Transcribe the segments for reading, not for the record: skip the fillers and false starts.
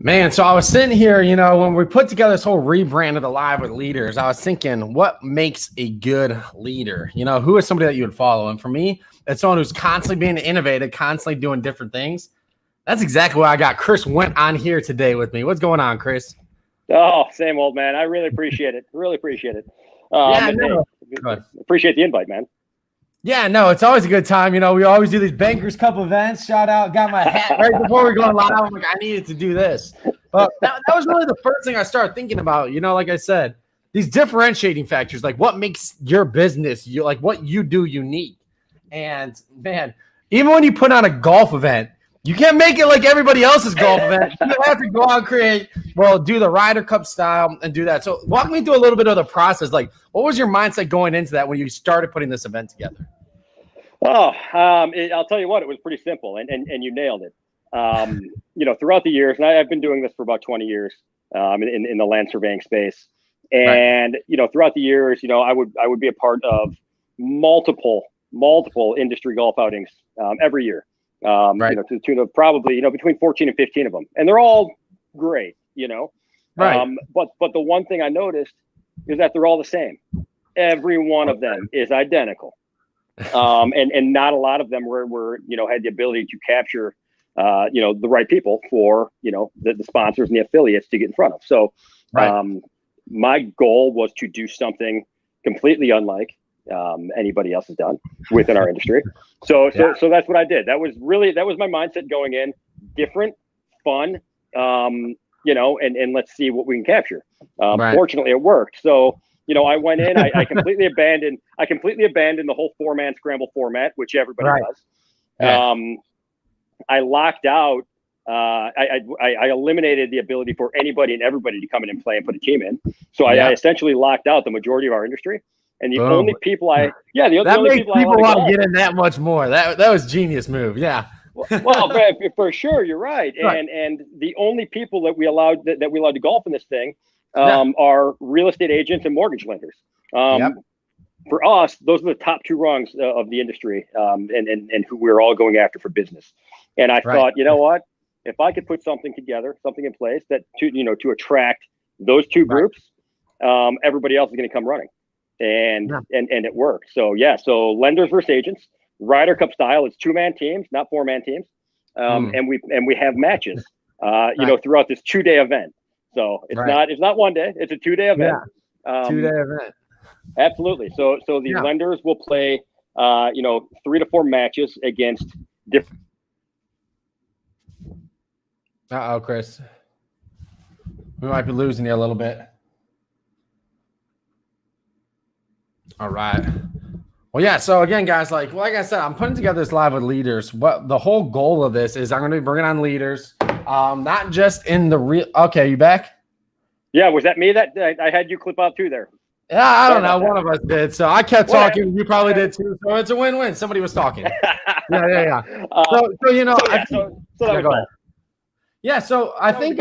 Man, so I was sitting here, when we put together this whole rebrand of the Live with Leaders, I was thinking, what makes a good leader? Who is somebody that you would follow? And for me, it's someone who's constantly being innovative, constantly doing different things. That's exactly why I got Chris Wendt on here today with me. What's going on, Chris? Oh, same old, man. I really appreciate it. Really appreciate it. Appreciate the invite, man. Yeah, no, it's always a good time. We always do these Bankers Cup events. Shout out, got my hat right before we go live. I'm like, I needed to do this. But that was really the first thing I started thinking about. Like I said, these differentiating factors, like what makes your business, like what you do unique. And man, even when you put on a golf event, you can't make it like everybody else's golf event. You have to go out and do the Ryder Cup-style and do that. So walk me through a little bit of the process. Like, what was your mindset going into that when you started putting this event together? Oh, I'll tell you what, it was pretty simple, and you nailed it. Throughout the years, and I've been doing this for about 20 years in the land surveying space. And, throughout the years, I would be a part of multiple industry golf outings every year. To the tune of probably, between 14 and 15 of them. And they're all great, But the one thing I noticed is that they're all the same. Every one of them is identical. And not a lot of them were had the ability to capture, the right people for, the sponsors and the affiliates to get in front of. So my goal was to do something completely unlike anybody else has done within our industry. So that's what I did. That was my mindset going in. Different, fun, and let's see what we can capture. Fortunately, it worked. So I went in. I completely abandoned the whole 4-man scramble format, which everybody does. Yeah. I locked out. I eliminated the ability for anybody and everybody to come in and play and put a team in. So I essentially locked out the majority of our industry. And the only people the only people want to get in that much more. That was genius move. Yeah. Well, for sure, you're right. And the only people that we allowed to golf in this thing are real estate agents and mortgage lenders. For us, those are the top two rungs of the industry, and who we're all going after for business. And I thought, you know what? If I could put something in place that to attract those two groups, everybody else is going to come running. And it worked. So lenders versus agents, Ryder Cup-style. It's 2-man teams, not 4-man teams. And we have matches, throughout this 2-day event. So it's not 1 day, it's a 2-day event. Yeah. 2-day event. Absolutely. So the lenders will play 3 to 4 matches against different. Chris. We might be losing you a little bit. All right. Well, yeah. So again, guys, like I said, I'm putting together this Live with Leaders. What the whole goal of this is, I'm going to be bringing on leaders, not just in the real. Okay, you back? Yeah. Was that me that I had you clip out too there? Yeah, I don't know. One of us did. So I kept talking. You probably did too. So it's a win-win. Somebody was talking. Yeah. So I think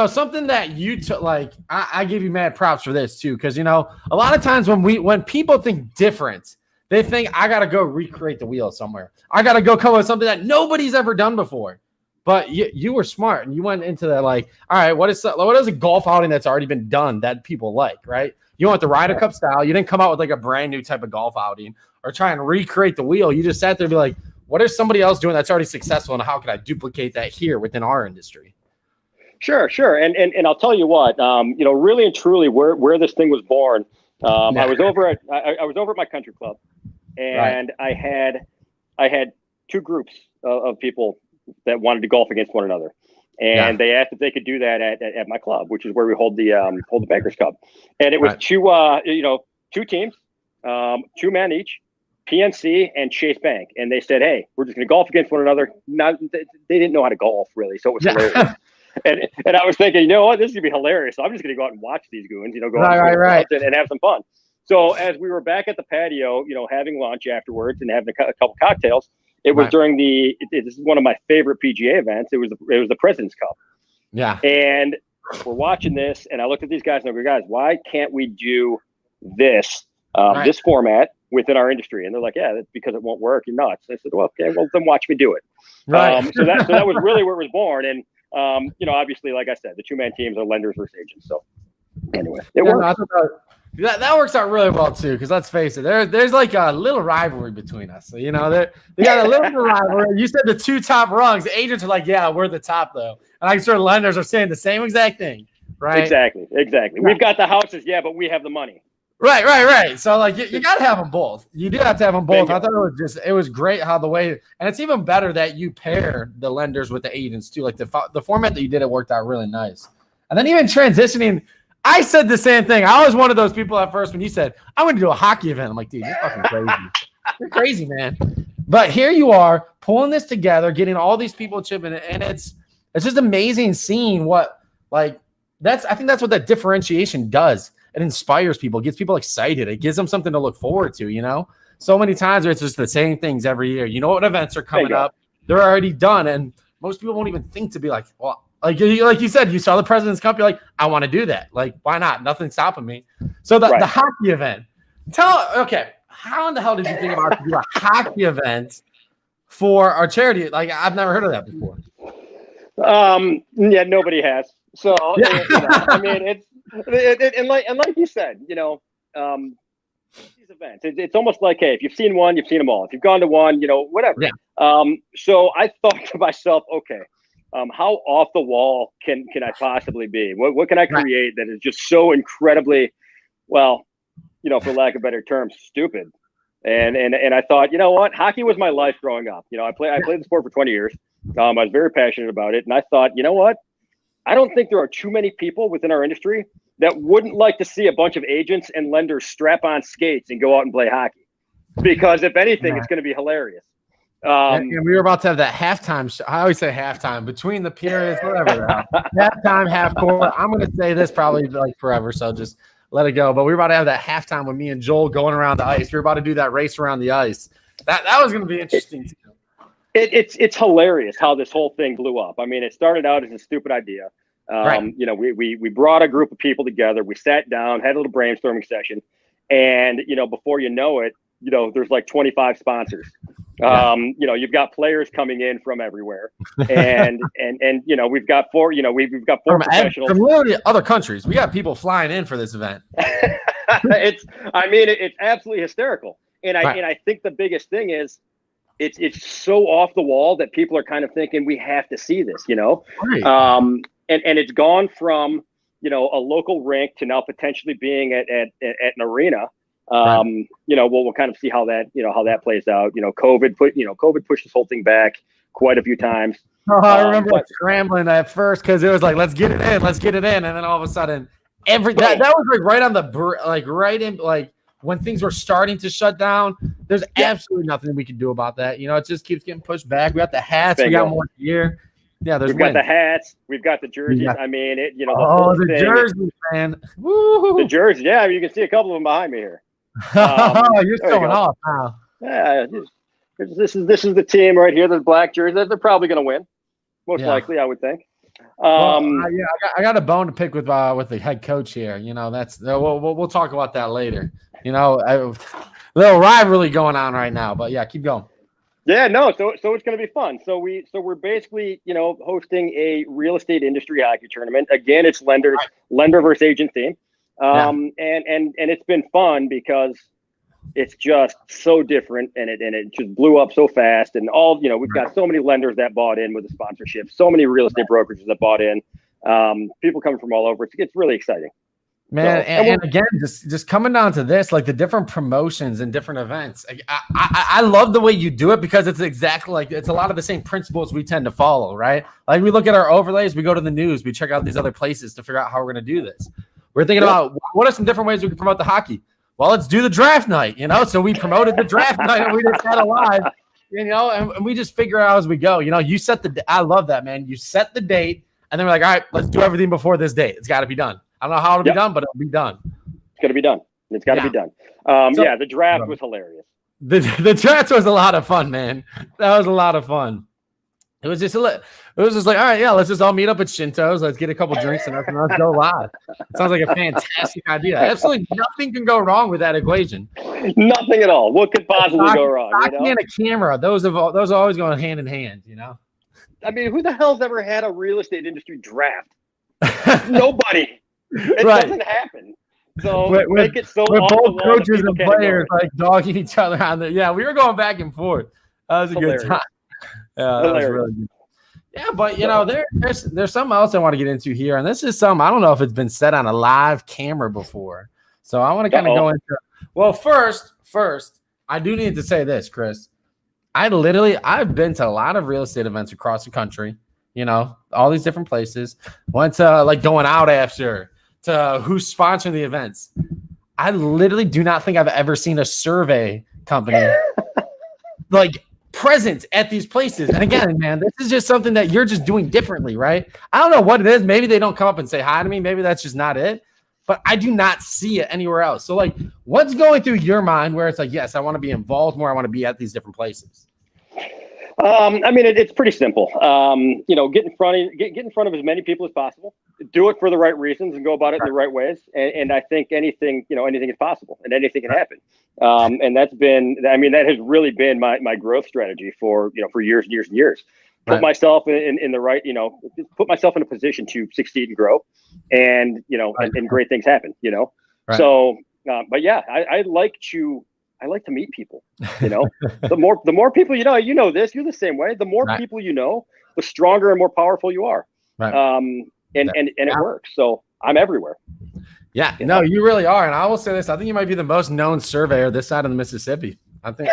something that you took, like, I give you mad props for this too, because a lot of times when people think different, they think I gotta go recreate the wheel somewhere. I gotta go come up with something that nobody's ever done before. But you were smart and you went into that like, all right, what is a golf outing that's already been done that people like, right? You went the Ryder Cup-style. You didn't come out with like a brand new type of golf outing or try and recreate the wheel. You just sat there and be like, what is somebody else doing that's already successful, and how can I duplicate that here within our industry? Sure. And I'll tell you what, really and truly where this thing was born. I was over at my country club, and I had 2 groups of people that wanted to golf against one another. And they asked if they could do that at my club, which is where we hold the Bankers Cup. And it was 2 teams, 2 men each, PNC and Chase Bank. And they said, hey, we're just going to golf against one another. They didn't know how to golf, really. So it was hilarious. And I was thinking, you know what, this is going to be hilarious. So I'm just going to go out and watch these goons, go out and have some fun. So as we were back at the patio, having lunch afterwards and having a couple cocktails, it was during this is one of my favorite PGA events. It was the President's Cup. Yeah. And we're watching this, and I looked at these guys and I go, guys, why can't we do this format within our industry? And they're like, yeah, that's because it won't work. You're nuts. I said, well, okay, well then watch me do it. So that was really where it was born. And Obviously, like I said, the two-man teams are lenders versus agents. So anyway, it works. That works out really well too, because let's face it, there's like a little rivalry between us. So, they got a little bit of rivalry. You said the two top rungs. The agents are like, yeah, we're the top though, and I'm sure lenders are saying the same exact thing, right? Exactly. We've got the houses, yeah, but we have the money. Right. So like you got to have them both. You do have to have them both. I thought it was great how the way, and it's even better that you pair the lenders with the agents too. Like the format that you did, it worked out really nice. And then even transitioning. I said the same thing. I was one of those people at first when you said, I'm going to do a hockey event. I'm like, dude, you're fucking crazy. You're crazy, man. But here you are pulling this together, getting all these people chipping in. And it's just amazing seeing what, I think that's what that differentiation does. It inspires people, gets people excited. It gives them something to look forward to, So many times it's just the same things every year. You know what events are coming up. They're already done. And most people won't even think to be like, well, like you said, you saw the President's Cup. You're like, I want to do that. Like, why not? Nothing's stopping me. So the hockey event. How in the hell did you think about to do a hockey event for our charity? Like, I've never heard of that before. Yeah, nobody has. So I mean, and like you said, these events, it's almost like, hey, if you've seen one, you've seen them all. If you've gone to one, whatever. Yeah. So I thought to myself, okay. How off the wall can I possibly be? What can I create that is just so incredibly, well, for lack of a better term, stupid? And I thought, you know what? Hockey was my life growing up. I played the sport for 20 years. I was very passionate about it. And I thought, you know what? I don't think there are too many people within our industry that wouldn't like to see a bunch of agents and lenders strap on skates and go out and play hockey. Because if anything, it's going to be hilarious. And we were about to have that halftime. I always say halftime between the periods, whatever. Halftime, half court. I'm going to say this probably like forever, so just let it go. But we were about to have that halftime with me and Joel going around the ice. We were about to do that race around the ice. That was going to be interesting too. It's hilarious how this whole thing blew up. I mean, it started out as a stupid idea. We brought a group of people together. We sat down, had a little brainstorming session, and before you know it, there's like 25 sponsors. You've got players coming in from everywhere, and we've got four professionals from literally other countries. We got people flying in for this event. It's absolutely hysterical, and I think the biggest thing is it's so off the wall that people are kind of thinking we have to see this, Right. And it's gone from a local rink to now potentially being at an arena. We'll kind of see how that plays out. COVID pushed this whole thing back quite a few times. I remember scrambling at first because it was like, let's get it in, and then all of a sudden, that was like right on the when things were starting to shut down. There's absolutely nothing we can do about that. It just keeps getting pushed back. We got the hats, we got more gear. Yeah, we've got the hats, we've got the jerseys. I mean, the jerseys, man. Woo! The jerseys, yeah. You can see a couple of them behind me here. You're showing off now. Yeah, this is the team right here. The black jerseys. They're probably going to win, most likely, I would think. I got a bone to pick with the head coach here. We'll talk about that later. A little rivalry going on right now, but yeah, keep going. Yeah, no. So it's going to be fun. So we're basically hosting a real estate industry hockey tournament. Again, it's lender versus agent team. And it's been fun because it's just so different, and it just blew up so fast. And we've got so many lenders that bought in with the sponsorship, so many real estate brokerages that bought in. People coming from all over. It's really exciting. Man, and again, just coming down to this, like the different promotions and different events. I love the way you do it because it's exactly like it's a lot of the same principles we tend to follow, right? Like we look at our overlays, we go to the news, we check out these other places to figure out how we're going to do this. We're thinking about what are some different ways we can promote the hockey. Well, let's do the draft night, So we promoted the draft night and we just had it live, and we just figure out as we go. You set I love that, man. You set the date, and then we're like, all right, let's do everything before this date. It's got to be done. I don't know how it'll be done, but it'll be done. It's going to be done. It's got to be done. The draft was hilarious. The draft was a lot of fun, man. That was a lot of fun. It was just like, all right, yeah, let's just all meet up at Shinto's. Let's get a couple drinks and let's go live. It sounds like a fantastic idea. Absolutely nothing can go wrong with that equation. Nothing at all. What could possibly go wrong? And a camera. Those are always going hand in hand, I mean, who the hell's ever had a real estate industry draft? Nobody. It doesn't happen. So make it so with off both the wall coaches and players like dogging each other on the. Yeah, we were going back and forth. That was a good time. Yeah, that was really good. Yeah, but there's something else I want to get into here, and this is something I don't know if it's been said on a live camera before. So I want to kind of go into. Well, first, I do need to say this, Chris. I've been to a lot of real estate events across the country. All these different places. Went to like going out after. To who's sponsoring the events. I literally do not think I've ever seen a survey company like present at these places. And again, man, this is just something that you're just doing differently, right? I don't know what it is. Maybe they don't come up and say hi to me. Maybe that's just not it. But I do not see it anywhere else. So like, what's going through your mind where it's like, yes, I want to be involved more. I want to be at these different places. I mean, it's pretty simple. Get in front of as many people as possible. Do it for the right reasons and go about it in the right ways. And I think anything is possible and anything can happen. And that has really been my growth strategy for years and years and years. Put myself in the right, put myself in a position to succeed and grow, and and great things happen. Right. So, but yeah, I like to meet people. The more people this, you're the same way. The more people the stronger and more powerful you are. Right. And it works. So I'm everywhere. Yeah, no, you really are. And I will say this: I think you might be the most known surveyor this side of the Mississippi. I think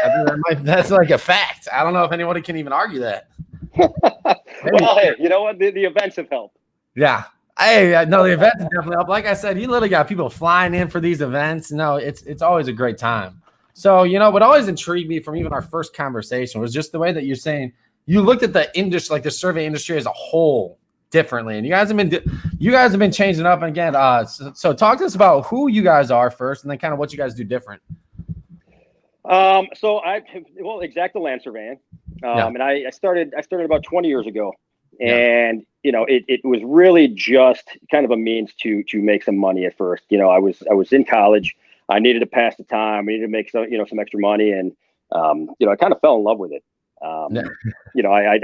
that's like a fact. I don't know if anybody can even argue that. Well, hey, you know what? The events have helped. Yeah. Hey, no, the events have definitely helped. Like I said, you literally got people flying in for these events. No, it's always a great time. So, what always intrigued me from even our first conversation was just the way that you're saying you looked at the industry, like the survey industry as a whole, differently. And you guys have been changing up. And again, so talk to us about who you guys are first, and then kind of what you guys do different. So Exact land surveying. And I started about 20 years ago, and it was really just kind of a means to make some money at first. I was in college. I needed to pass the time. I needed to make some extra money, and I kind of fell in love with it. I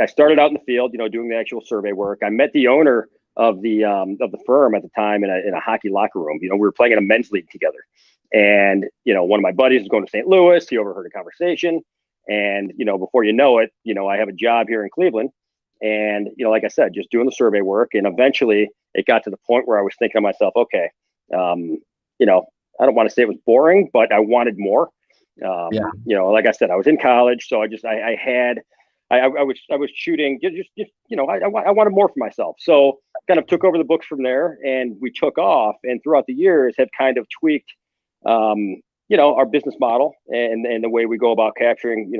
started out in the field, doing the actual survey work. I met the owner of the firm at the time in a hockey locker room. We were playing in a men's league together, and one of my buddies was going to St. Louis. He overheard a conversation, and before you know it, I have a job here in Cleveland, and like I said, just doing the survey work, and eventually it got to the point where I was thinking to myself, okay, I don't want to say it was boring, but I wanted more. Like I said, I was in college, so I was shooting I wanted more for myself. So kind of took over the books from there, and we took off, and throughout the years have kind of tweaked, our business model and the way we go about capturing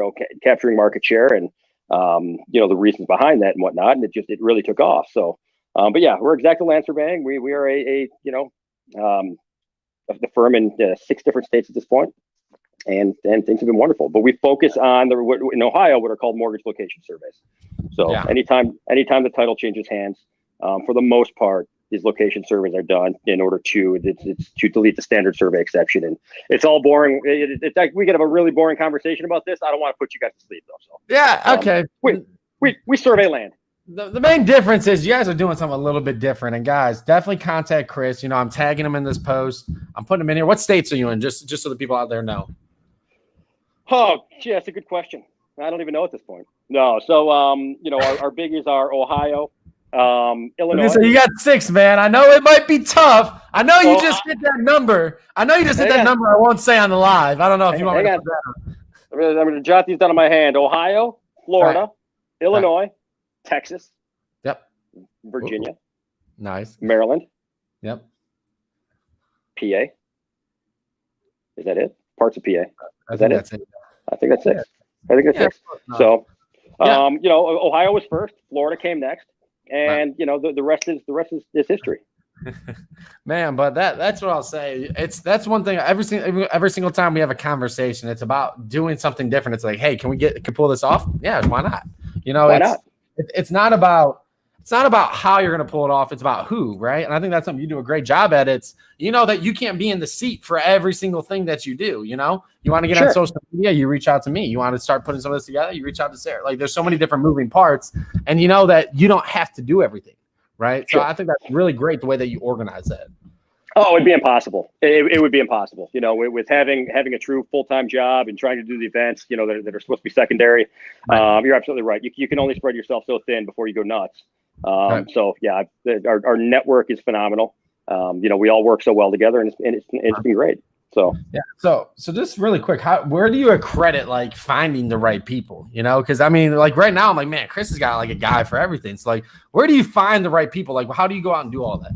market share and, the reasons behind that and whatnot. And it really took off. So, but yeah, we're Exact land surveying. We are the firm in 6 different states at this point, and things have been wonderful. But we focus on in Ohio what are called mortgage location surveys. So anytime the title changes hands, for the most part, these location surveys are done in order to delete the standard survey exception. And it's all boring. It's like we could have a really boring conversation about this. I don't want to put you guys to sleep though. So yeah, okay. We survey land. The main difference is you guys are doing something a little bit different. And guys, definitely contact Chris. I'm tagging him in this post. I'm putting him in here. What states are you in? Just so the people out there know. Oh, gee, that's a good question. I don't even know at this point. No. So, our biggies are Ohio, Illinois. So you got 6, man. I know it might be tough. I know you just hit that number. I won't say on the live. I don't know if you want me to put that on. I'm going to jot these down on my hand. Ohio, Florida, Illinois, Texas. Yep. Virginia. Nice. Maryland. Yep. PA. Is that it? Parts of PA. I think that's it. I think that's 6. I think that's 6. So, Ohio was first. Florida came next, and the rest is history. Man, but that's what I'll say. That's one thing. Every single time we have a conversation, it's about doing something different. It's like, hey, can pull this off? Yeah, why not? Why not? It's not about it's not about how you're going to pull it off. It's about who, right? And I think that's something you do a great job at. It's, you know, that you can't be in the seat for every single thing that you do. You know, you want to get on social media, you reach out to me. You want to start putting some of this together, you reach out to Sarah. Like, there's so many different moving parts, and you know that you don't have to do everything, right? So I think that's really great the way that you organize that. Oh, it'd be impossible. It would be impossible. You know, with having a true full-time job and trying to do the events, you know, that are supposed to be secondary. You're absolutely right. You can only spread yourself so thin before you go nuts. So yeah, our network is phenomenal. You know, we all work so well together, and it's been great. So yeah. So just really quick, where do you accredit like finding the right people? You know, because I mean, like right now, I'm like, man, Chris has got like a guy for everything. It's like, where do you find the right people? Like, how do you go out and do all that?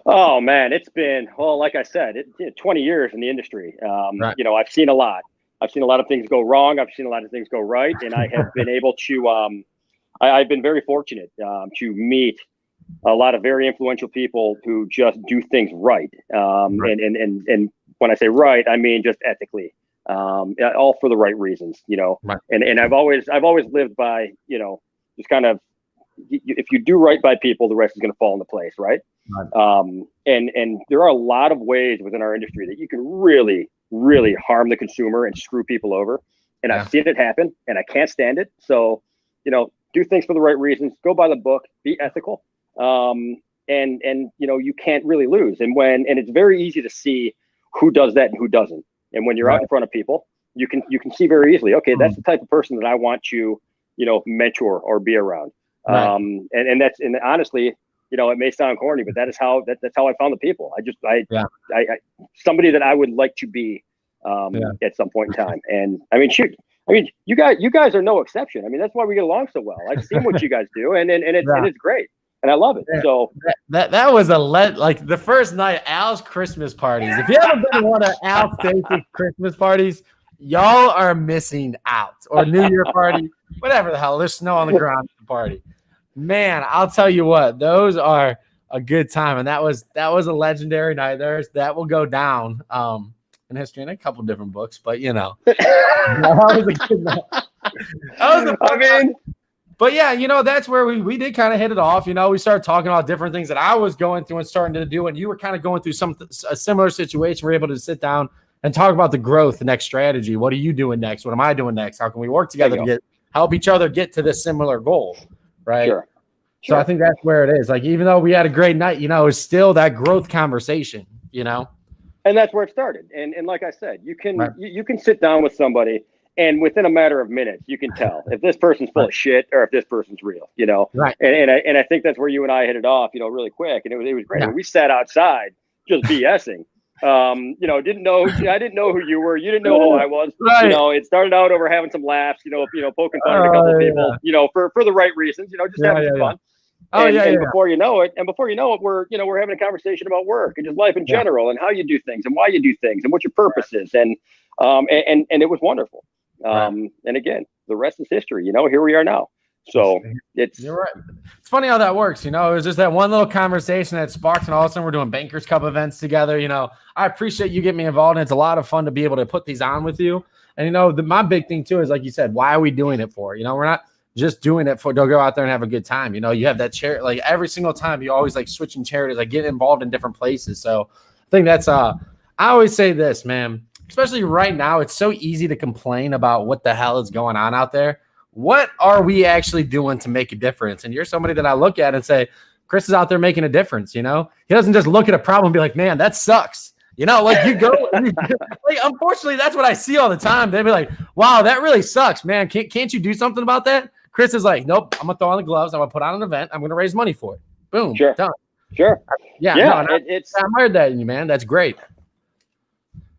Oh man, it's been, well, like I said, 20 years in the industry. You know, I've seen a lot. I've seen a lot of things go wrong. I've seen a lot of things go right, and I have been able to. I've been very fortunate to meet a lot of very influential people who just do things right. And when I say right, I mean just ethically, all for the right reasons. You know, and I've always lived by, you know, just kind of, if you do right by people, the rest is going to fall into place, right? And there are a lot of ways within our industry that you can really, really harm the consumer and screw people over. And I've seen it happen, and I can't stand it. So, you know, do things for the right reasons, go by the book, be ethical. And you know, you can't really lose. And it's very easy to see who does that and who doesn't. And when you're out in front of people, you can see very easily, okay, that's the type of person that I want to, you know, mentor or be around. And honestly, you know, it may sound corny, but that's how I found the people. I somebody that I would like to be at some point in time. And I mean, shoot, I mean, you guys are no exception. I mean, that's why we get along so well. I've seen what you guys do, and it's great, and I love it. So that was like the first night, Al's Christmas parties. If you haven't been to one of Al Stacy's Christmas parties, y'all are missing out. Or New Year party, whatever the hell. There's snow on the ground at the party. Man, I'll tell you what, those are a good time, and that was a legendary night. That will go down in history in a couple different books, but you know, that was a good night. But yeah, you know, that's where we did kind of hit it off. You know, we started talking about different things that I was going through and starting to do, and you were kind of going through a similar situation. We're able to sit down and talk about the growth, the next strategy. What are you doing next? What am I doing next? How can we work together to help each other get to this similar goal? Right. Sure. So I think that's where it is. Like, even though we had a great night, you know, it's still that growth conversation, you know? And that's where it started. And like I said, you can sit down with somebody, and within a matter of minutes, you can tell if this person's full of shit or if this person's real, you know? Right. And I think that's where you and I hit it off, you know, really quick. And it was great. Yeah. I mean, we sat outside just BSing. You know, I didn't know who you were. You didn't know who I was. Right. You know, it started out over having some laughs, you know, poking fun at a couple of people, you know, for the right reasons, you know, just having some fun. And before you know it, we're having a conversation about work and just life in general, and how you do things and why you do things and what your purpose is. And it was wonderful. And again, the rest is history. You know, here we are now. So you're right. It's funny how that works. You know, it was just that one little conversation that sparked, and all of a sudden we're doing Bankers Cup events together. You know, I appreciate you getting me involved, and it's a lot of fun to be able to put these on with you. And you know, my big thing too is, like you said, why are we doing it for? You know, we're not just doing it to go out there and have a good time. You know, you have that chair, like every single time you always like switching charities, like get involved in different places. So I think that's I always say this, man, especially right now, it's so easy to complain about what the hell is going on out there. What are we actually doing to make a difference? And you're somebody that I look at and say, Chris is out there making a difference. You know, he doesn't just look at a problem and be like, man, that sucks. You know, like you go, like, unfortunately, that's what I see all the time. They'd be like, wow, that really sucks, man. Can't you do something about that? Chris is like, nope, I'm going to throw on the gloves. I'm going to put on an event. I'm going to raise money for it. Boom. Sure. Done. Sure. Yeah. No, I admired that in you, man. That's great.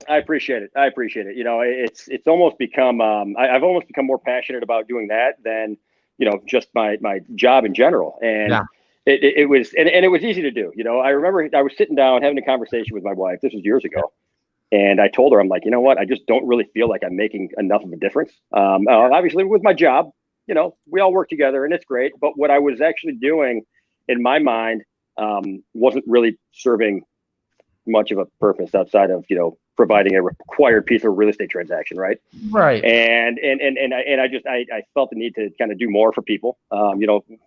I appreciate it. You know, it's almost become, I've almost become more passionate about doing that than, you know, just my job in general. And it was easy to do. You know, I remember I was sitting down having a conversation with my wife. This was years ago. And I told her, I'm like, you know what? I just don't really feel like I'm making enough of a difference. Obviously with my job, you know, we all work together and it's great. But what I was actually doing in my mind wasn't really serving much of a purpose outside of, you know, providing a required piece of real estate transaction, right? Right. And I felt the need to kind of do more for people,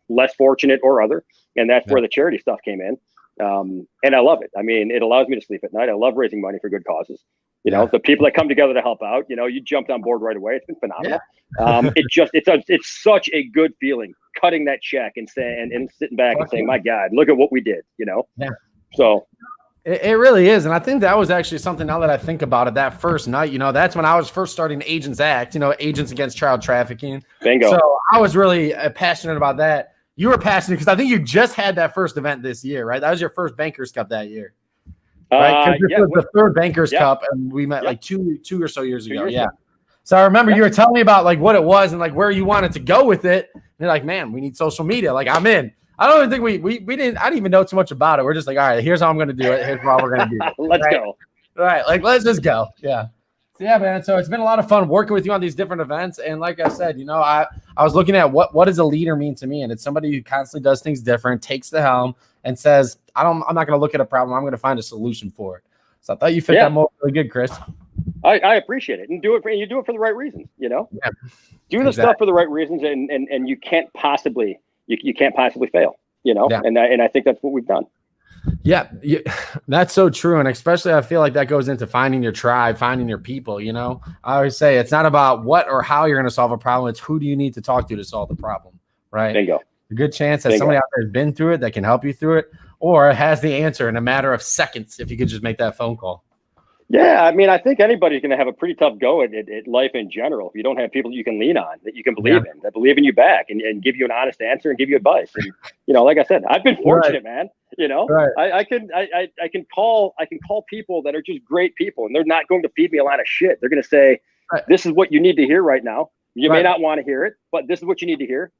less fortunate or other, and that's where the charity stuff came in. And I love it. I mean, it allows me to sleep at night. I love raising money for good causes. The people that come together to help out, you jumped on board right away. It's been phenomenal. It's such a good feeling cutting that check and saying, and sitting back and saying, my God, look at what we did, Yeah. So it really is. And I think that was actually something, now that I think about it, that first night, that's when I was first starting Agents Act, Agents Against Child Trafficking. Bingo. So I was really passionate about that. You were passionate because I think you just had that first event this year, right? That was your first Bankers Cup that year. Right? This was the third Bankers Cup, and we met like two or so years ago. Yeah. So I remember you were telling me about like what it was and like where you wanted to go with it. And you're like, man, we need social media. Like, I'm in. I don't even think we didn't. I didn't even know too much about it. We're just like, all right, here's how I'm going to do it. Here's how we're going to do it. Let's go. All right, like let's just go. Yeah. So yeah, man. So it's been a lot of fun working with you on these different events. And like I said, I was looking at what does a leader mean to me, and it's somebody who constantly does things different, takes the helm, and says, I'm not going to look at a problem. I'm going to find a solution for it. So I thought you fit that mold really good, Chris. I appreciate it, and you do it for the right reasons. Do the stuff for the right reasons, and you can't possibly fail. And I think that's what we've done. Yeah, that's so true. And especially I feel like that goes into finding your tribe, finding your people. I always say it's not about what or how you're going to solve a problem. It's who do you need to talk to solve the problem, right? Bingo. A good chance that somebody out there has been through it that can help you through it, or has the answer in a matter of seconds if you could just make that phone call. Yeah, I mean, I think anybody's going to have a pretty tough go at life in general if you don't have people that you can lean on, that you can believe in, that believe in you back and give you an honest answer and give you advice. And like I said, I've been fortunate, man. I can call people that are just great people, and they're not going to feed me a lot of shit. They're going to say, this is what you need to hear right now. You may not want to hear it, but this is what you need to hear.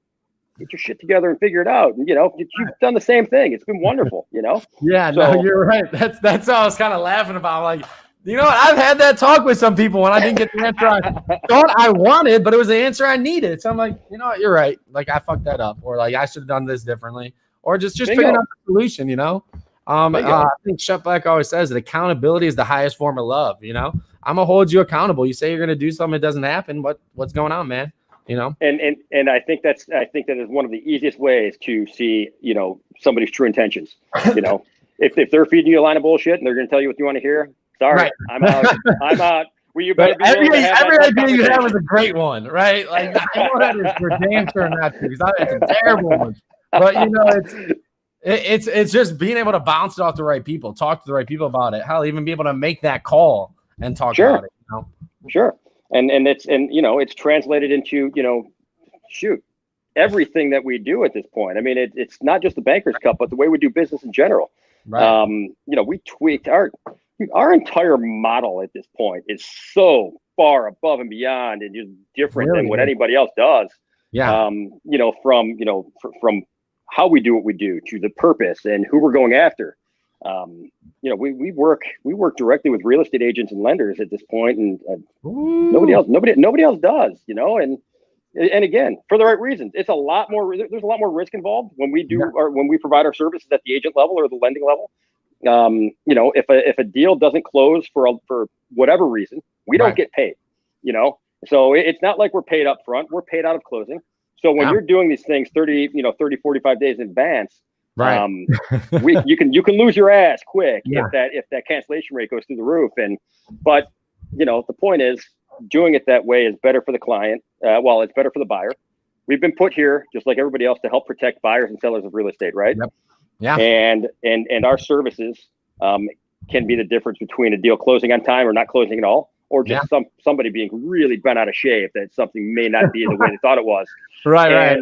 Get your shit together and figure it out. And, you've done the same thing. It's been wonderful, Yeah, no, you're right. That's how I was kind of laughing about. Like, you know what? I've had that talk with some people when I didn't get the answer I thought I wanted, but it was the answer I needed. So I'm like, you know what? You're right. Like, I fucked that up, or like I should have done this differently, or just figuring out the solution. I think Chef Black always says that accountability is the highest form of love. I'm gonna hold you accountable. You say you're gonna do something, it doesn't happen. What's going on, man? And I think that is one of the easiest ways to see, somebody's true intentions. If they're feeding you a line of bullshit and they're going to tell you what you want to hear, sorry, I'm out. Well, you better be every idea you have is a great one, right? Like, I know that is for damn sure not to, because it's a terrible one. But it's just being able to bounce it off the right people, talk to the right people about it. Hell, even be able to make that call and talk about it. Sure. And it's translated into, everything that we do at this point. I mean, it's not just the Bankers Cup, but the way we do business in general. Right. We tweaked our entire model at this point is so far above and beyond and just different than what anybody else does. Yeah. From how we do what we do to the purpose and who we're going after. We work directly with real estate agents and lenders at this point, and nobody else does, and again, for the right reasons. There's a lot more risk involved when we do when we provide our services at the agent level or the lending level. If a deal doesn't close for whatever reason, we don't get paid, so it's not like we're paid up front. We're paid out of closing. So when you're doing these things 30, 45 days in advance, right. You can lose your ass quick if that cancellation rate goes through the roof. But the point is, doing it that way is better for the client. It's better for the buyer. We've been put here, just like everybody else, to help protect buyers and sellers of real estate, right? Yep. Yeah. And our services can be the difference between a deal closing on time or not closing at all, or just somebody being really bent out of shape that something may not be the way they thought it was. Right.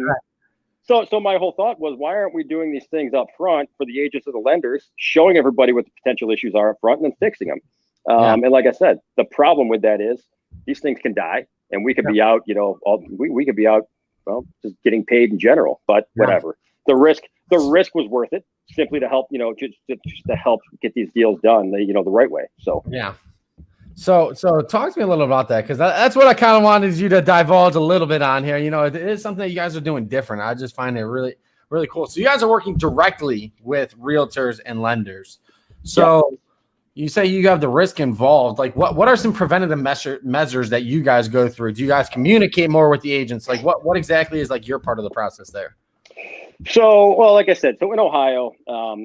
So my whole thought was, why aren't we doing these things up front for the agents or the lenders, showing everybody what the potential issues are up front and then fixing them? And like I said, the problem with that is these things can die, and we could be out, we could be out, just getting paid in general, but whatever. The risk was worth it, simply to help, just to help get these deals done, the right way. So, yeah. So talk to me a little about that, because that's what I kind of wanted you to divulge a little bit on here. It is something that you guys are doing different. I just find it really, really cool. So you guys are working directly with realtors and lenders. So you say you have the risk involved. Like what are some preventative measures that you guys go through? Do you guys communicate more with the agents? Like what exactly is like your part of the process there? So, well, like I said, so in Ohio,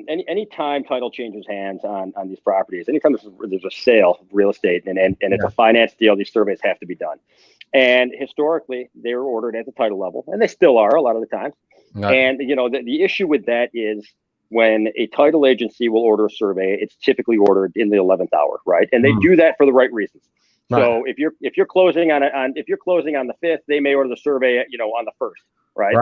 any time title changes hands on these properties, anytime there's a sale of real estate and it's a finance deal, these surveys have to be done. And historically, they were ordered at the title level, and they still are a lot of the time. And the issue with that is when a title agency will order a survey, it's typically ordered in the 11th hour, right? And they do that for the right reasons. So if you're closing on the 5th, they may order the survey, on the 1st. Right.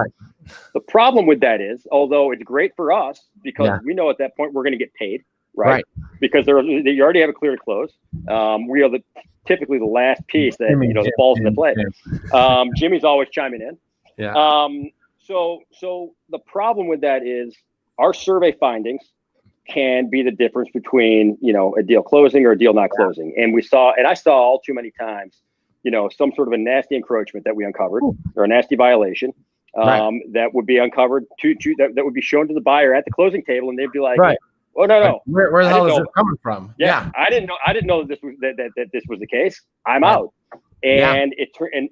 The problem with that is, although it's great for us because we know at that point we're going to get paid, right? Because you already have a clear to close. We are typically the last piece that that falls into play. Jimmy's always chiming in. So the problem with that is our survey findings can be the difference between a deal closing or a deal not closing. And I saw all too many times, some sort of a nasty encroachment that we uncovered or a nasty violation. That would be uncovered that would be shown to the buyer at the closing table, and they'd be like, "Oh no, where the hell is this coming from?" I didn't know that this was the case. I'm out, and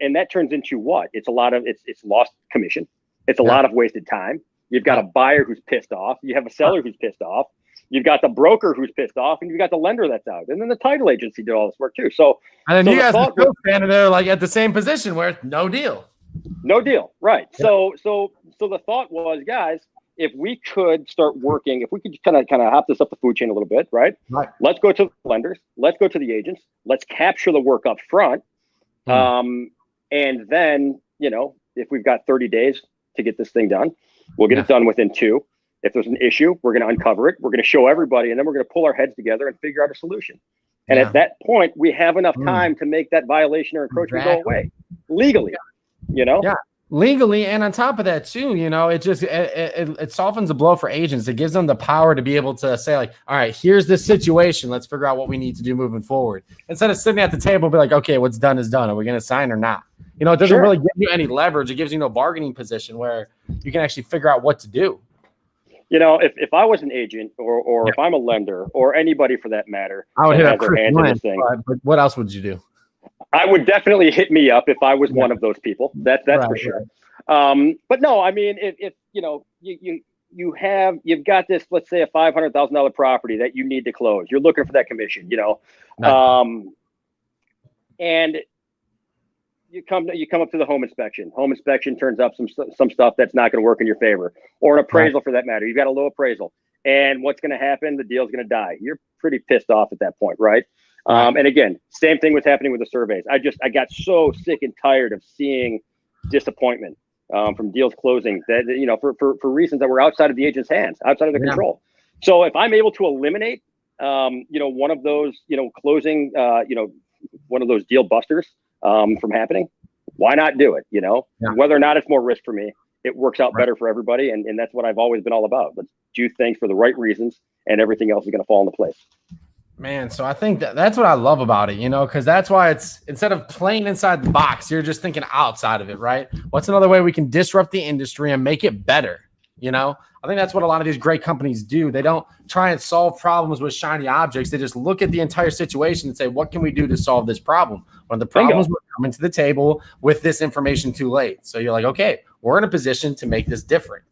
and that turns into what? It's a lot of it's lost commission. It's a lot of wasted time. You've got a buyer who's pissed off. You have a seller who's pissed off. You've got the broker who's pissed off, and you've got the lender that's out, and then the title agency did all this work too. So and then you guys are still standing there like at the same position where it's no deal. No deal. Right. So the thought was, guys, if we could start working, if we could kind of hop this up the food chain a little bit, right? Let's go to the lenders. Let's go to the agents. Let's capture the work up front. And then, if we've got 30 days to get this thing done, we'll get it done within 2. If there's an issue, we're going to uncover it. We're going to show everybody, and then we're going to pull our heads together and figure out a solution. And at that point, we have enough time to make that violation or encroachment go away legally. Legally, and on top of that too, it just it softens the blow for agents. It gives them the power to be able to say like, all right, here's this situation, let's figure out what we need to do moving forward, instead of sitting at the table be like, okay, what's done is done, are we going to sign or not? It doesn't really give you any leverage. It gives you no bargaining position where you can actually figure out what to do. If I was an agent or if I'm a lender or anybody for that matter, I would hit up their hands in this thing. But what else would you do? I would definitely hit me up if I was one of those people. That's for sure. But no, I mean, if you've got this, let's say a $500,000 property that you need to close, you're looking for that commission, and you come up to the home inspection. Home inspection turns up some stuff that's not going to work in your favor, or an appraisal for that matter. You've got a low appraisal, and what's going to happen? The deal's going to die. You're pretty pissed off at that point, right? And again, same thing was happening with the surveys. I got so sick and tired of seeing disappointment from deals closing that, for reasons that were outside of the agent's hands, outside of their control. So if I'm able to eliminate, one of those, closing, one of those deal busters from happening, why not do it? Whether or not it's more risk for me, it works out better for everybody. And that's what I've always been all about. Let's do things for the right reasons, and everything else is going to fall into place. Man, so I think that's what I love about it, because that's why it's, instead of playing inside the box, you're just thinking outside of it, right? What's another way we can disrupt the industry and make it better? I think that's what a lot of these great companies do. They don't try and solve problems with shiny objects. They just look at the entire situation and say, what can we do to solve this problem? One of the problems we're coming to the table with this information too late. So you're like, okay, we're in a position to make this different.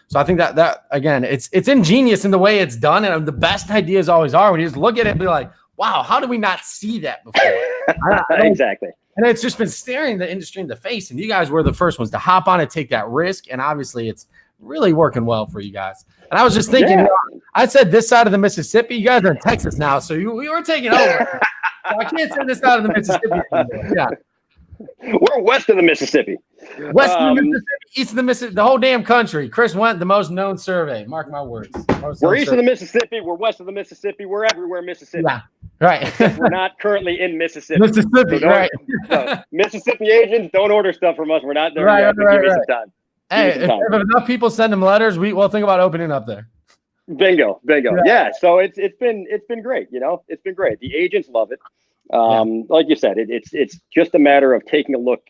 So I think that again, it's ingenious in the way it's done. And the best ideas always are when you just look at it and be like, wow, how did we not see that before? Exactly. And it's just been staring the industry in the face. And you guys were the first ones to hop on and take that risk. And obviously it's really working well for you guys. And I was just thinking, I said this side of the Mississippi, you guys are in Texas now. So we were taking over. So I can't say this side of the Mississippi anymore. Yeah. We're west of the Mississippi. West of the Mississippi, east of the Mississippi, the whole damn country. Chris Wendt, the most known survey. Mark my words. We're east of the Mississippi. We're west of the Mississippi. We're everywhere Mississippi. Yeah, right. We're not currently in Mississippi. Mississippi, so right. So Mississippi agents, don't order stuff from us. We're not there yet. Give me some time. Hey, if enough people send them letters, we'll think about opening up there. Bingo. Yeah. So it's been great. It's been great. The agents love it. Like you said, it's just a matter of taking a look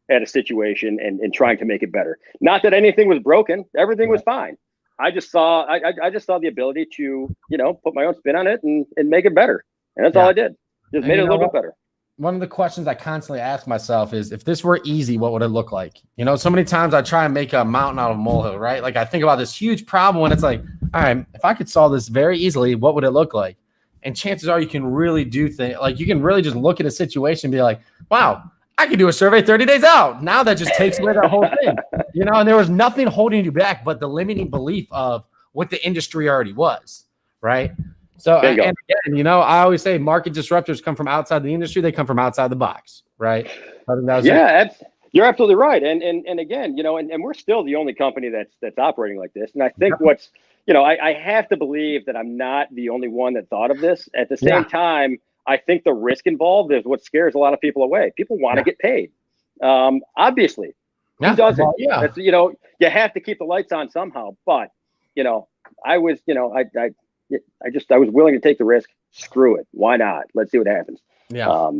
at a situation and trying to make it better. Not that anything was broken; everything was fine. I just saw the ability to put my own spin on it and make it better. And that's all I did. Just made it a little bit better. One of the questions I constantly ask myself is, if this were easy, what would it look like? You know, so many times I try and make a mountain out of a molehill, right? Like I think about this huge problem and it's like, all right, if I could solve this very easily, what would it look like? And chances are you can really do things. Like you can really just look at a situation and be like, wow, I could do a survey 30 days out. Now that just takes away that whole thing, you know, and there was nothing holding you back but the limiting belief of what the industry already was, right? So, and again, you know, I always say market disruptors come from outside the industry. They come from outside the box, right? You're absolutely right. And again, you know, and we're still the only company that's operating like this. And I think you know, I have to believe that I'm not the only one that thought of this. At the same time, I think the risk involved is what scares a lot of people away. People want to get paid. Obviously, who doesn't? Well, that's, you know, you have to keep the lights on somehow. But, you know, I was willing to take the risk. Screw it. Why not? Let's see what happens. Yeah.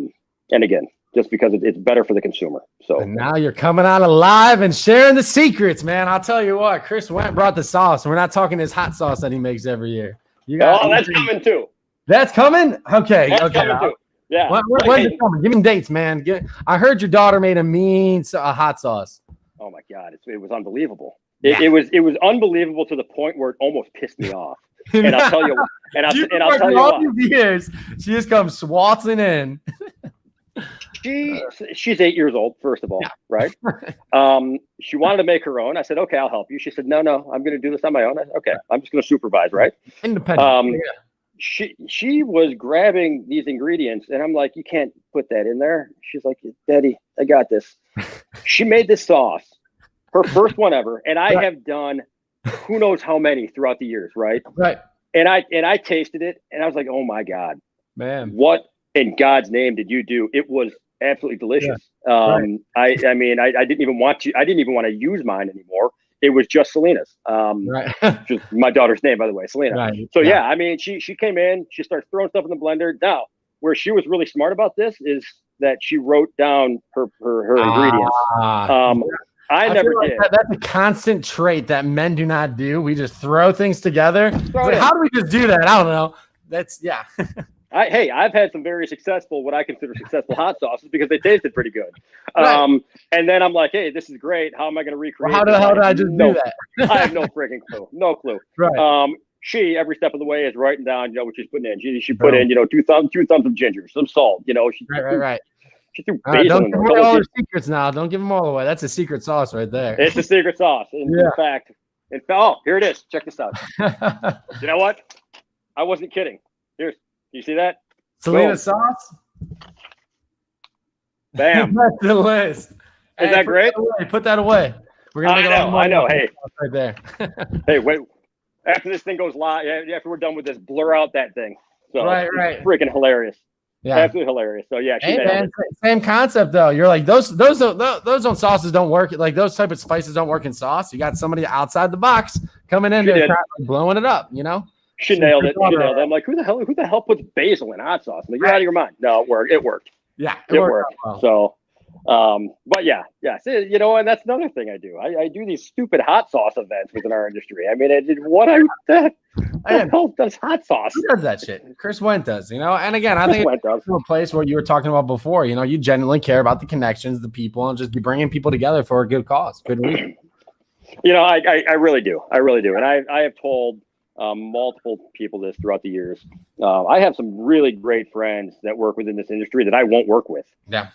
And again, just because it's better for the consumer. So and now you're coming out alive and sharing the secrets, man. I'll tell you what, Chris Wendt brought the sauce. We're not talking his hot sauce that he makes every year. That's coming too. That's coming? Okay. That's coming too. Yeah. When's it coming? Give me dates, man. I heard your daughter made a hot sauce. Oh my God. It was unbelievable. It was unbelievable to the point where it almost pissed me off. And I'll tell you what. And I'll tell you what. These years, she just comes swatzing in. She's 8 years old, first of all, right? She wanted to make her own. I said, okay, I'll help you. She said, no, I'm going to do this on my own. I said, okay, I'm just going to supervise, right? Independent. She was grabbing these ingredients, and I'm like, you can't put that in there. She's like, Daddy, I got this. She made this sauce, her first one ever, and I have done who knows how many throughout the years, right? Right. And I tasted it, and I was like, oh my God, man, what in God's name did you do? It was absolutely delicious. I mean, I didn't even want to use mine anymore. It was just Selena's. Just my daughter's name, by the way, Selena. Right. So yeah, I mean, she came in, she started throwing stuff in the blender. Now, where she was really smart about this is that she wrote down her ingredients. I never did. That's a constant trait that men do not do. We just throw things together. How do we just do that? I don't know. I've had some very successful, what I consider successful hot sauces because they tasted pretty good. Right. And then I'm like, hey, this is great. How am I going to recreate? How the hell did I just do that? I have no freaking clue. No clue. Right. She every step of the way is writing down, you know, what she's putting in. She put in, you know, two thumbs of ginger, some salt, you know. Right. She threw basil don't in give there. away all the secrets now. Don't give them all away. That's a secret sauce right there. It's a secret sauce. In fact, here it is. Check this out. You know what? I wasn't kidding. Here's, you see that? Selena Sauce? Bam. That's the list. Is that great? Put that away. We're gonna make I know. Hey, right there. Hey, wait. After this thing goes live, after we're done with this, blur out that thing. So right. Freaking hilarious. Yeah, absolutely hilarious. So yeah, same concept though. You're like those sauces don't work. Like those type of spices don't work in sauce. You got somebody outside the box coming in there blowing it up. You know. She nailed it. I'm like, who the hell puts basil in hot sauce? I'm like, you're out of your mind. No, it worked. Yeah, it worked. Well. So, but yeah. So, you know, and that's another thing I do. I do these stupid hot sauce events within our industry. I mean, the hell does hot sauce? Who does that shit? Chris Wendt does, you know? And again, I think it's a place where you were talking about before, you know, you genuinely care about the connections, the people, and just be bringing people together for a good cause, good reason. You know, I really do. I really do. And I have told multiple people this throughout the years. I have some really great friends that work within this industry that I won't work with. Yeah.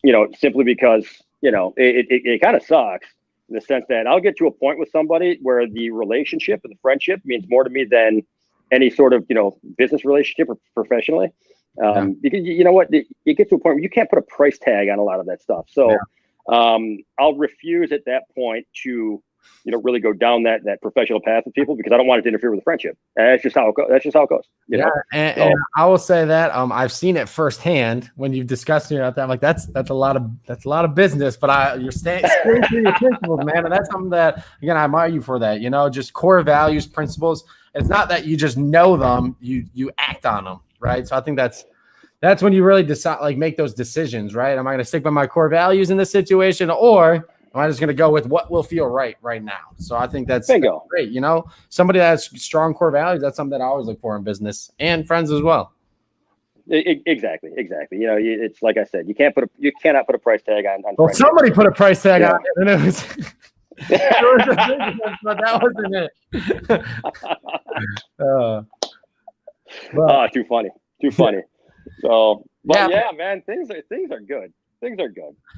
You know, simply because, you know, it kind of sucks in the sense that I'll get to a point with somebody where the relationship and the friendship means more to me than any sort of, you know, business relationship or professionally. Because you know what, it gets to a point where you can't put a price tag on a lot of that stuff. So I'll refuse at that point to, you know, really go down that professional path with people because I don't want it to interfere with the friendship. And that's just how it goes. You know? And I will say that I've seen it firsthand when you've discussed it out there. I'm like, that's a lot of business, but you're staying to your principles, man. And that's something that, again, I admire you for that. You know, just core values, principles. It's not that you just know them, you act on them, right? So I think that's when you really decide, like, make those decisions, right? Am I going to stick by my core values in this situation, or am I just going to go with what will feel right now? So I think that's great. You know, somebody that has strong core values, that's something that I always look for in business and friends as well. Exactly. You know, it's like I said, you cannot put a price tag on. Well, somebody put a price tag on it, and it was. But that wasn't it. Too funny. So, but yeah, man, things are good.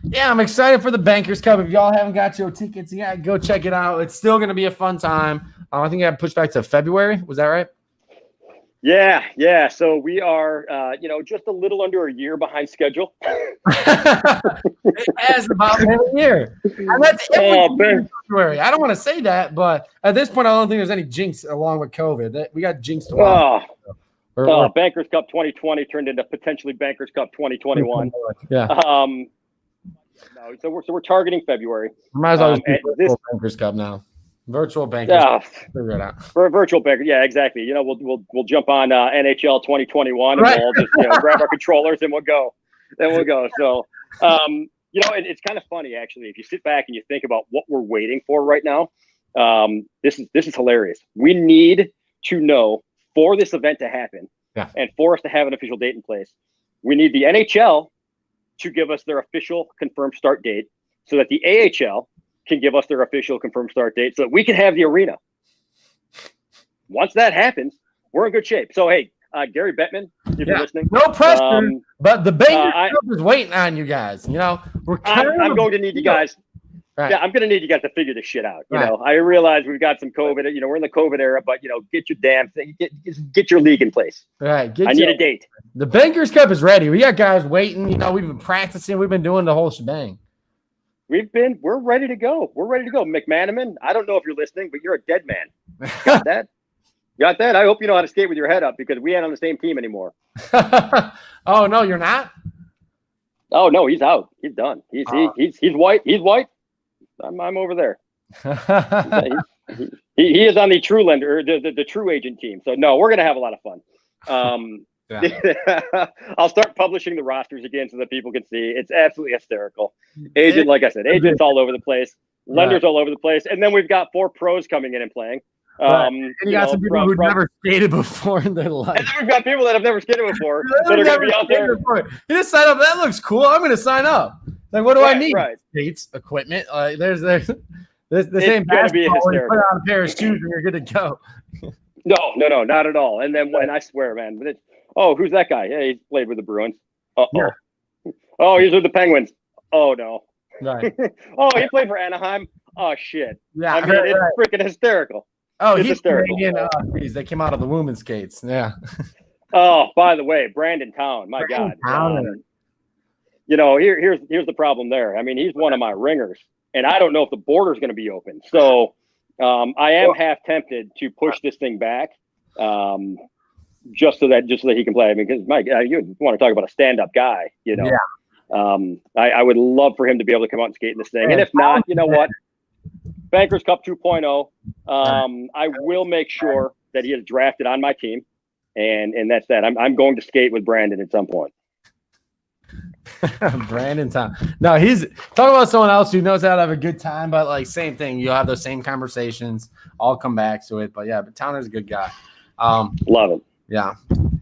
Yeah, I'm excited for the Bankers Cup. If y'all haven't got your tickets, go check it out. It's still going to be a fun time. I think I got pushed back to February. Was that right? Yeah. So we are, just a little under a year behind schedule. It has about a year. And that's February. I don't want to say that, but at this point, I don't think there's any jinx along with COVID. We got jinxed. Bankers Cup 2020 turned into potentially Bankers Cup 2021. Yeah. So we're targeting February. Might as well just do Bankers Cup now. Virtual Bankers. Figure it out. For a virtual banker, yeah, exactly. You know, we'll jump on NHL 2021 and we'll just grab our controllers and we'll go. So, it's kind of funny actually if you sit back and you think about what we're waiting for right now. This is hilarious. We need to know for this event to happen, and for us to have an official date in place. We need the NHL to give us their official confirmed start date, so that the AHL can give us their official confirmed start date so that we can have the arena. Once that happens, we're in good shape. So, hey, Gary Bettman, if you're listening. No pressure, but the Bankers Cup is waiting on you guys. You know, I'm going to need you guys. Right. Yeah, I'm going to need you guys to figure this shit out. You know, I realize we've got some COVID. You know, we're in the COVID era, but, get your damn thing. Get your league in place. Right. I need a date. The Bankers Cup is ready. We got guys waiting. You know, we've been practicing. We've been doing the whole shebang. We're ready to go. McManaman, I don't know if you're listening, but you're a dead man. Got that? I hope you know how to skate with your head up because we ain't on the same team anymore. Oh, no, you're not? Oh, no, he's out. He's done. He's white. He's white. I'm over there. He is on the True Lender, or the True Agent team. So, no, we're going to have a lot of fun. I'll start publishing the rosters again so that people can see. It's absolutely hysterical. Like I said, agents all over the place, lenders all over the place, and then we've got 4 pros coming in and playing. And you got some people who've never skated before in their life. And then we've got people that have never skated before that are going to be out there. You just sign up. That looks cool. I'm going to sign up. Like, what do I need? Skates, equipment. There's the same basketball. When you put on a pair of shoes and you're good to go. No, not at all. And then when I swear, man, who's that guy? Yeah, he's played with the Bruins. Oh, he's with the Penguins. Oh no. Right. He played for Anaheim. Oh shit. Yeah, I mean, it's freaking hysterical. Oh, he's hysterical. They came out of the women's skates. Yeah. Oh, by the way, Brandon Town. My God. Here's the problem there. I mean, he's one of my ringers, and I don't know if the border's going to be open. So, I am half tempted to push this thing back. Just so that he can play. I mean, because Mike, you want to talk about a stand-up guy, I would love for him to be able to come out and skate in this thing. And if not, you know what? Bankers Cup 2.0. I will make sure that he is drafted on my team, and that's that. I'm going to skate with Brandon at some point. Brandon Town. No, he's talking about someone else who knows how to have a good time, but like same thing. You'll have those same conversations. I'll come back to it, but Towner's a good guy. Love it. Yeah.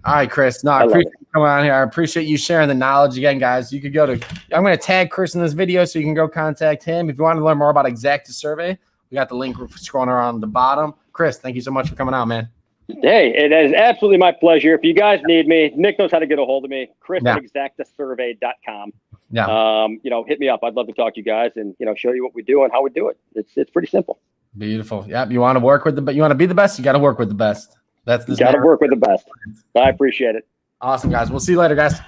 All right, Chris. No, I appreciate you coming on here. I appreciate you sharing the knowledge again, guys. You could I'm going to tag Chris in this video so you can go contact him. If you want to learn more about Exacta Survey, we got the link scrolling around the bottom. Chris, thank you so much for coming out, man. Hey, it is absolutely my pleasure. If you guys need me, Nick knows how to get a hold of me. Chris at exactasurvey.com. Yeah. Hit me up. I'd love to talk to you guys and, show you what we do and how we do it. It's pretty simple. Beautiful. Yeah. You want to work with you want to be the best, you got to work with the best. You got to work with the best. I appreciate it. Awesome, guys. We'll see you later, guys.